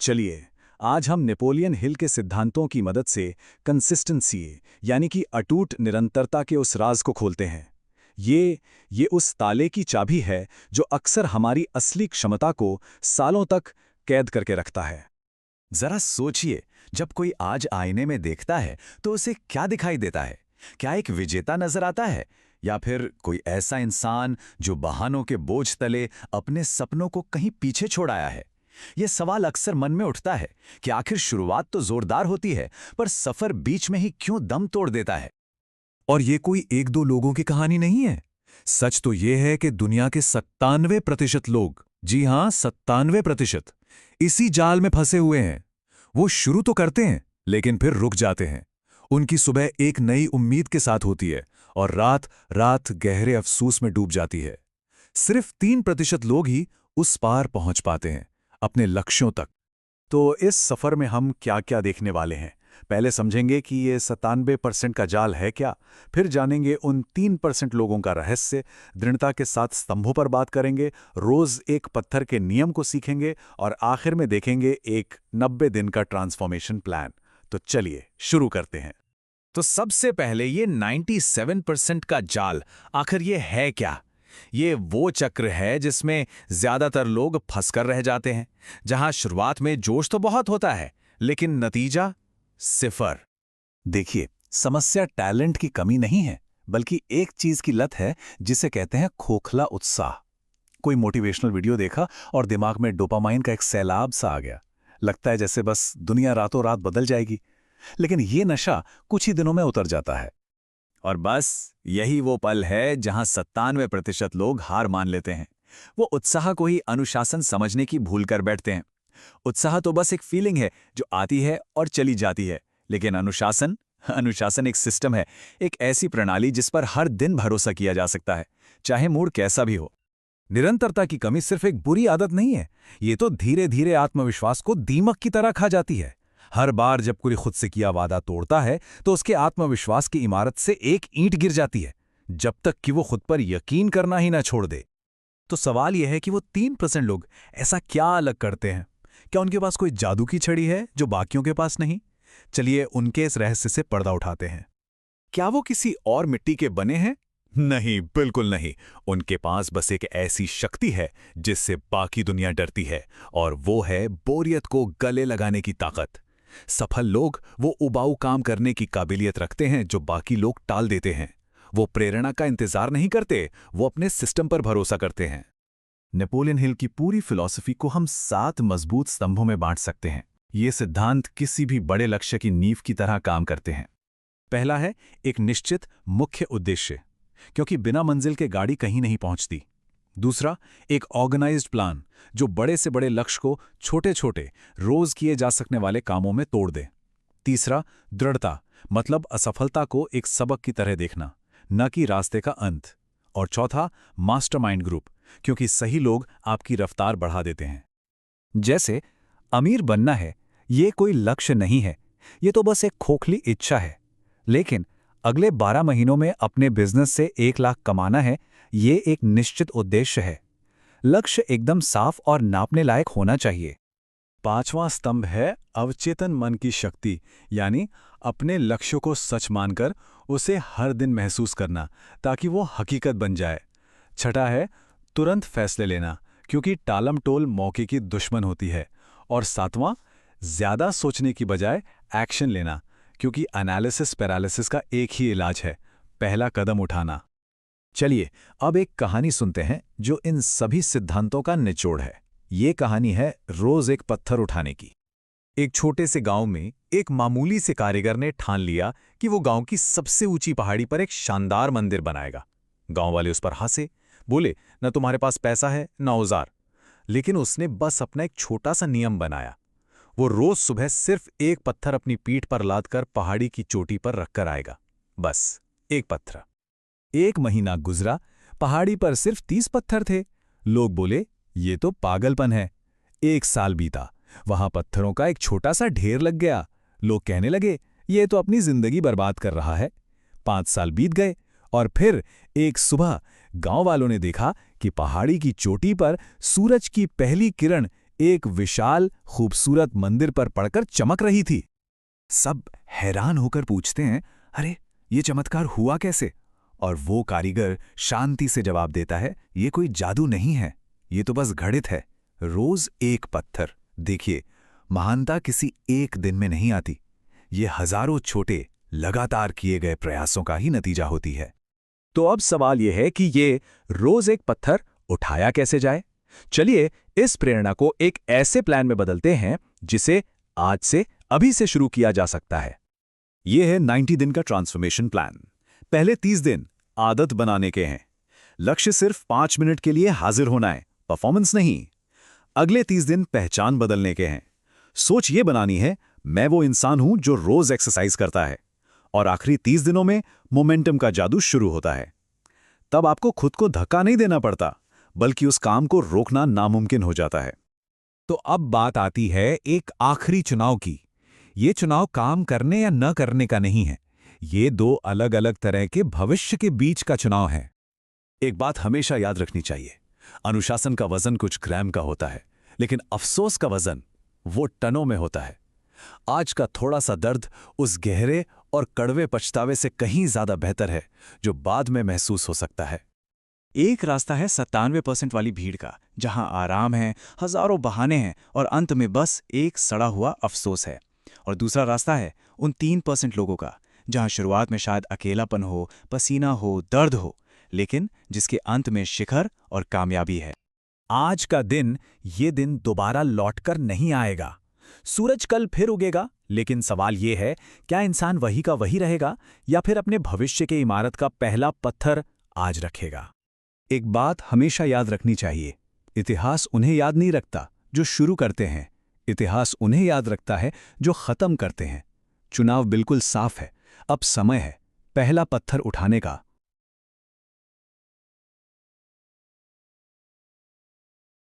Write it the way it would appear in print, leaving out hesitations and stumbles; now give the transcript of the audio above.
चलिए आज हम नेपोलियन हिल के सिद्धांतों की मदद से कंसिस्टेंसी यानी कि अटूट निरंतरता के उस राज को खोलते हैं। ये उस ताले की चाबी है जो अक्सर हमारी असली क्षमता को सालों तक कैद करके रखता है। जरा सोचिए, जब कोई आज आईने में देखता है तो उसे क्या दिखाई देता है? क्या एक विजेता नजर आता है, या फिर कोई ऐसा इंसान जो बहानों के बोझ तले अपने सपनों को कहीं पीछे छोड़ आया है? यह सवाल अक्सर मन में उठता है कि आखिर शुरुआत तो जोरदार होती है, पर सफर बीच में ही क्यों दम तोड़ देता है? और ये कोई एक दो लोगों की कहानी नहीं है। सच तो ये है कि दुनिया के 97% लोग, जी हां 97%, इसी जाल में फंसे हुए हैं। वो शुरू तो करते हैं लेकिन फिर रुक जाते हैं। उनकी सुबह एक नई उम्मीद के साथ होती है और रात रात गहरे अफसोस में डूब जाती है। सिर्फ 3% लोग ही उस पार पहुंच पाते हैं, अपने लक्ष्यों तक। तो इस सफर में हम क्या क्या देखने वाले हैं? पहले समझेंगे कि ये 97% का जाल है क्या, फिर जानेंगे उन 3% लोगों का रहस्य, दृढ़ता के साथ स्तंभों पर बात करेंगे, रोज एक पत्थर के नियम को सीखेंगे और आखिर में देखेंगे एक 90 दिन का ट्रांसफॉर्मेशन प्लान। तो चलिए शुरू करते हैं। तो सबसे पहले ये 97% का जाल, आखिर ये है क्या? ये वो चक्र है जिसमें ज्यादातर लोग फंसकर रह जाते हैं, जहां शुरुआत में जोश तो बहुत होता है लेकिन नतीजा सिफर। देखिए, समस्या टैलेंट की कमी नहीं है, बल्कि एक चीज की लत है जिसे कहते हैं खोखला उत्साह। कोई मोटिवेशनल वीडियो देखा और दिमाग में डोपामाइन का एक सैलाब सा आ गया। लगता है जैसे बस दुनिया रातों रात बदल जाएगी। लेकिन ये नशा कुछ ही दिनों में उतर जाता है। और बस यही वो पल है जहां 97% लोग हार मान लेते हैं। वो उत्साह को ही अनुशासन समझने की भूल कर बैठते हैं। उत्साह तो बस एक फीलिंग है जो आती है और चली जाती है, लेकिन अनुशासन अनुशासन एक सिस्टम है, एक ऐसी प्रणाली जिस पर हर दिन भरोसा किया जा सकता है, चाहे मूड कैसा भी हो। निरंतरता की कमी सिर्फ एक बुरी आदत नहीं है, ये तो धीरे धीरे आत्मविश्वास को दीमक की तरह खा जाती है। हर बार जब कोई खुद से किया वादा तोड़ता है तो उसके आत्मविश्वास की इमारत से एक ईंट गिर जाती है, जब तक कि वो खुद पर यकीन करना ही ना छोड़ दे। तो सवाल यह है कि वो 3% लोग ऐसा क्या अलग करते हैं? क्या उनके पास कोई जादू की छड़ी है जो बाकियों के पास नहीं? चलिए उनके इस रहस्य से पर्दा उठाते हैं। क्या वो किसी और मिट्टी के बने हैं? नहीं, बिल्कुल नहीं। उनके पास बस एक ऐसी शक्ति है जिससे बाकी दुनिया डरती है, और वो है बोरियत को गले लगाने की ताकत। सफल लोग वो उबाऊ काम करने की काबिलियत रखते हैं जो बाकी लोग टाल देते हैं। वो प्रेरणा का इंतजार नहीं करते, वो अपने सिस्टम पर भरोसा करते हैं। नेपोलियन हिल की पूरी फिलॉसफी को हम 7 मजबूत स्तंभों में बांट सकते हैं। ये सिद्धांत किसी भी बड़े लक्ष्य की नींव की तरह काम करते हैं। पहला है एक निश्चित मुख्य उद्देश्य, क्योंकि बिना मंजिल के गाड़ी कहीं नहीं पहुंचती। दूसरा, एक ऑर्गेनाइज्ड प्लान जो बड़े से बड़े लक्ष्य को छोटे छोटे रोज किए जा सकने वाले कामों में तोड़ दे। तीसरा, दृढ़ता, मतलब असफलता को एक सबक की तरह देखना, न कि रास्ते का अंत। और चौथा, मास्टरमाइंड ग्रुप, क्योंकि सही लोग आपकी रफ्तार बढ़ा देते हैं। जैसे अमीर बनना है, ये कोई लक्ष्य नहीं है, ये तो बस एक खोखली इच्छा है। लेकिन अगले 12 महीनों में अपने बिजनेस से 1 लाख कमाना है, ये एक निश्चित उद्देश्य है। लक्ष्य एकदम साफ और नापने लायक होना चाहिए। पांचवां स्तंभ है अवचेतन मन की शक्ति, यानी अपने लक्ष्य को सच मानकर उसे हर दिन महसूस करना ताकि वो हकीकत बन जाए। छठा है तुरंत फैसले लेना, क्योंकि टालमटोल मौके की दुश्मन होती है। और सातवां, ज्यादा सोचने की बजाय एक्शन लेना, क्योंकि एनालिसिस पैरालिसिस का एक ही इलाज है, पहला कदम उठाना। चलिए अब एक कहानी सुनते हैं जो इन सभी सिद्धांतों का निचोड़ है। ये कहानी है रोज एक पत्थर उठाने की। एक छोटे से गांव में एक मामूली से कारीगर ने ठान लिया कि वो गांव की सबसे ऊंची पहाड़ी पर एक शानदार मंदिर बनाएगा। गांव वाले उस पर हंसे, बोले न तुम्हारे पास पैसा है न औजार। लेकिन उसने बस अपना एक छोटा सा नियम बनाया। वो रोज सुबह सिर्फ एक पत्थर अपनी पीठ पर लादकर पहाड़ी की चोटी पर रखकर आएगा, बस एक पत्थर। 1 महीना गुजरा, पहाड़ी पर सिर्फ 30 पत्थर थे। लोग बोले ये तो पागलपन है। 1 साल बीता, वहां पत्थरों का एक छोटा सा ढेर लग गया। लोग कहने लगे ये तो अपनी जिंदगी बर्बाद कर रहा है। 5 साल बीत गए और फिर एक सुबह गांव वालों ने देखा कि पहाड़ी की चोटी पर सूरज की पहली किरण एक विशाल खूबसूरत मंदिर पर पड़कर चमक रही थी। सब हैरान होकर पूछते हैं, अरे ये चमत्कार हुआ कैसे? और वो कारीगर शांति से जवाब देता है, ये कोई जादू नहीं है, ये तो बस गणित है। रोज एक पत्थर। देखिए, महानता किसी एक दिन में नहीं आती, ये हजारों छोटे लगातार किए गए प्रयासों का ही नतीजा होती है। तो अब सवाल यह है कि ये रोज एक पत्थर उठाया कैसे जाए? चलिए इस प्रेरणा को एक ऐसे प्लान में बदलते हैं जिसे आज से अभी से शुरू किया जा सकता है। यह है 90 दिन का ट्रांसफॉर्मेशन प्लान। पहले 30 दिन आदत बनाने के हैं। लक्ष्य सिर्फ 5 मिनट के लिए हाजिर होना है, परफॉर्मेंस नहीं। अगले 30 दिन पहचान बदलने के हैं। सोच ये बनानी है, मैं वो इंसान हूं जो रोज एक्सरसाइज करता है। और आखिरी 30 दिनों में मोमेंटम का जादू शुरू होता है। तब आपको खुद को धक्का नहीं देना पड़ता, बल्कि उस काम को रोकना नामुमकिन हो जाता है। तो अब बात आती है एक आखिरी चुनाव की। ये चुनाव काम करने या न करने का नहीं है, ये दो अलग अलग तरह के भविष्य के बीच का चुनाव है। एक बात हमेशा याद रखनी चाहिए, अनुशासन का वजन कुछ ग्राम का होता है, लेकिन अफसोस का वजन वो टनों में होता है। आज का थोड़ा सा दर्द उस गहरे और कड़वे पछतावे से कहीं ज्यादा बेहतर है जो बाद में महसूस हो सकता है। एक रास्ता है 97% वाली भीड़ का, जहां आराम है, हजारों बहाने हैं और अंत में बस एक सड़ा हुआ अफसोस है। और दूसरा रास्ता है उन 3% लोगों का, जहां शुरुआत में शायद अकेलापन हो, पसीना हो, दर्द हो, लेकिन जिसके अंत में शिखर और कामयाबी है। आज का दिन, ये दिन दोबारा लौटकर नहीं आएगा। सूरज कल फिर उगेगा, लेकिन सवाल ये है, क्या इंसान वही का वही रहेगा या फिर अपने भविष्य की इमारत का पहला पत्थर आज रखेगा? एक बात हमेशा याद रखनी चाहिए, इतिहास उन्हें याद नहीं रखता जो शुरू करते हैं, इतिहास उन्हें याद रखता है जो खत्म करते हैं। चुनाव बिल्कुल साफ है, अब समय है पहला पत्थर उठाने का,